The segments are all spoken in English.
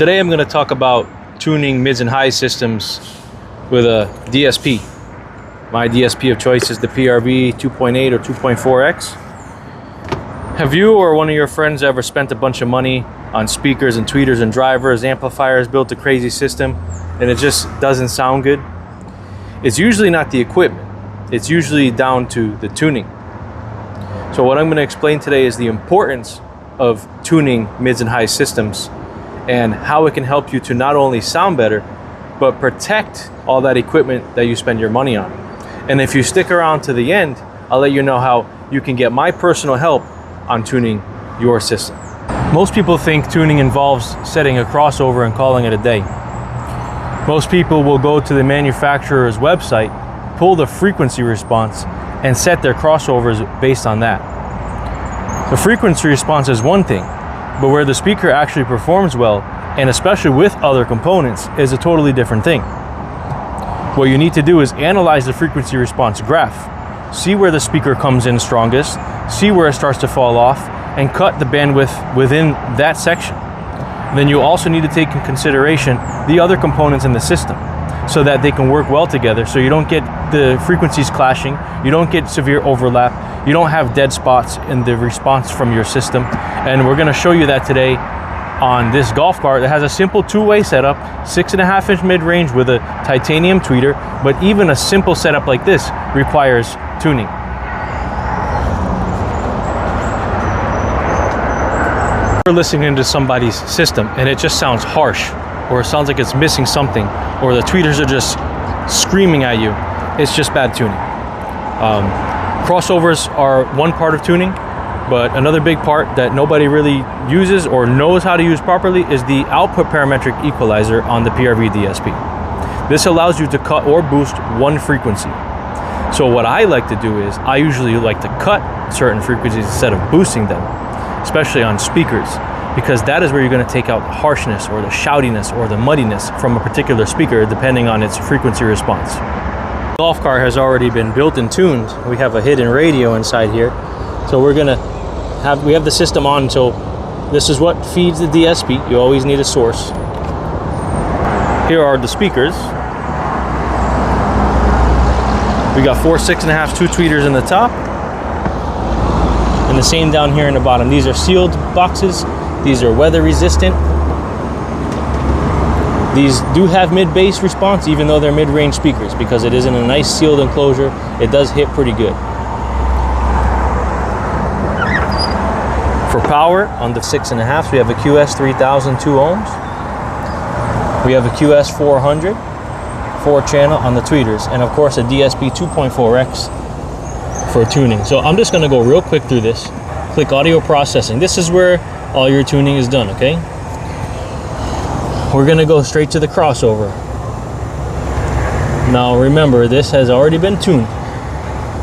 Today I'm going to talk about tuning mids and high systems with a DSP. My DSP of choice is the PRV 2.8 or 2.4X. Have you or one of your friends ever spent a bunch of money on speakers and tweeters and drivers, amplifiers, built a crazy system, and it just doesn't sound good? It's usually not the equipment. It's usually down to the tuning. So what I'm going to explain today is the importance of tuning mids and high systems and how it can help you to not only sound better, but protect all that equipment that you spend your money on. And if you stick around to the end, I'll let you know how you can get my personal help on tuning your system. Most people think tuning involves setting a crossover and calling it a day. Most people will go to the manufacturer's website, pull the frequency response, and set their crossovers based on that. The frequency response is one thing, but where the speaker actually performs well, and especially with other components, is a totally different thing. What you need to do is analyze the frequency response graph, see where the speaker comes in strongest, see where it starts to fall off, and cut the bandwidth within that section. Then you also need to take in consideration the other components in the system so that they can work well together, so you don't get the frequencies clashing, you don't get severe overlap, you don't have dead spots in the response from your system. And we're going to show you that today on this golf cart that has a simple two-way setup, 6.5-inch mid-range with a titanium tweeter, but even a simple setup like this requires tuning. You're listening to somebody's system and it just sounds harsh, or it sounds like it's missing something, or the tweeters are just screaming at you. It's just bad tuning. Crossovers are one part of tuning, but another big part that nobody really uses or knows how to use properly is the output parametric equalizer on the PRV DSP. This allows you to cut or boost one frequency. So what I like to do is I usually like to cut certain frequencies instead of boosting them, especially on speakers, because that is where you're going to take out the harshness or the shoutiness or the muddiness from a particular speaker depending on its frequency response. The golf cart has already been built and tuned. We have a hidden radio inside here. So we have the system on, so this is what feeds the DSP. You always need a source. Here are the speakers. We got 4 6.5 2 tweeters in the top, and the same down here in the bottom. These are sealed boxes. These are weather resistant. These do have mid-bass response, even though they're mid-range speakers, because it is in a nice sealed enclosure. It does hit pretty good. For power on the 6.5s, we have a QS 3000 2 ohms. We have a QS 400 4-channel on the tweeters, and of course a DSP 2.4X for tuning. So I'm just going to go real quick through this. Click audio processing. This is where all your tuning is done, okay? We're going to go straight to the crossover. Now remember, this has already been tuned.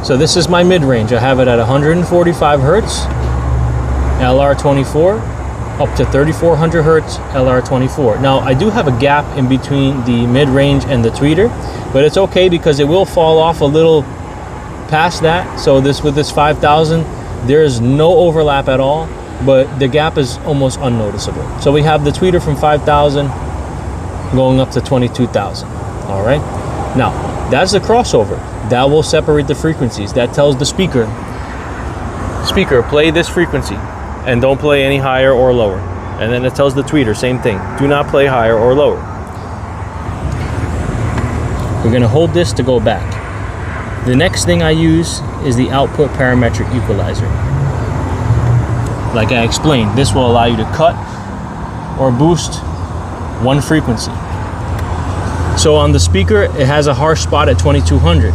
So this is my mid-range. I have it at 145 hertz. LR24 up to 3400 hertz LR24. Now I do have a gap in between the mid-range and the tweeter, but it's okay because it will fall off a little past that. So with this 5000, there's no overlap at all, but the gap is almost unnoticeable. So we have the tweeter from 5000 going up to 22,000. All right, now that's the crossover. That will separate the frequencies. That tells the speaker, play this frequency and don't play any higher or lower. And then it tells the tweeter, same thing, do not play higher or lower. We're going to hold this to go back. The next thing I use is the output parametric equalizer. Like I explained, this will allow you to cut or boost one frequency. So on the speaker, it has a harsh spot at 2200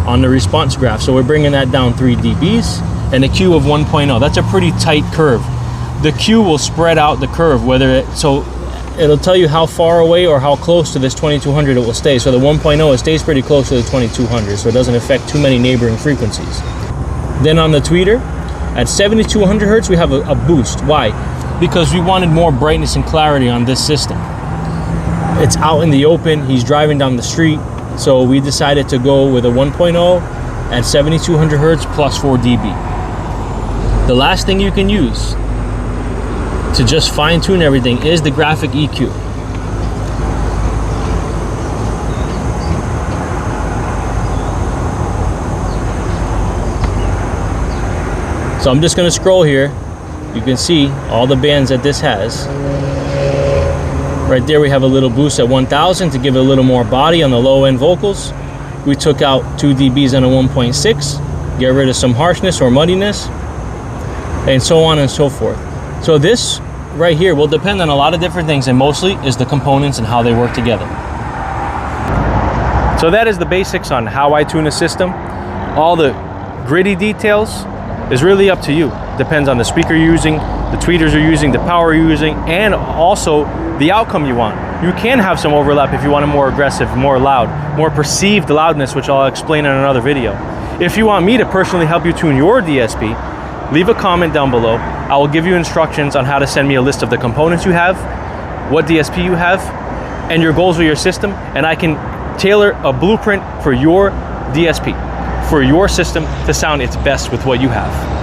on the response graph. So we're bringing that down 3 dBs. And a Q of 1.0. That's a pretty tight curve. The Q will spread out the curve, so it'll tell you how far away or how close to this 2200 it will stay. So the 1.0, it stays pretty close to the 2200, so it doesn't affect too many neighboring frequencies. Then on the tweeter, at 7200 hertz, we have a boost. Why? Because we wanted more brightness and clarity on this system. It's out in the open, he's driving down the street, so we decided to go with a 1.0 at 7200 hertz plus 4 dB. The last thing you can use to just fine tune everything is the graphic EQ. So I'm just going to scroll here. You can see all the bands that this has. Right there we have a little boost at 1000 to give it a little more body on the low end vocals. We took out 2 dBs on a 1.6, get rid of some harshness or muddiness, and so on and so forth. So this right here will depend on a lot of different things, and mostly is the components and how they work together. So that is the basics on how I tune a system. All the gritty details is really up to you. Depends on the speaker you're using, the tweeters you're using, the power you're using, and also the outcome you want. You can have some overlap if you want a more aggressive, more loud, more perceived loudness, which I'll explain in another video. If you want me to personally help you tune your DSP, leave a comment down below. I will give you instructions on how to send me a list of the components you have, what DSP you have, and your goals with your system, and I can tailor a blueprint for your DSP, for your system to sound its best with what you have.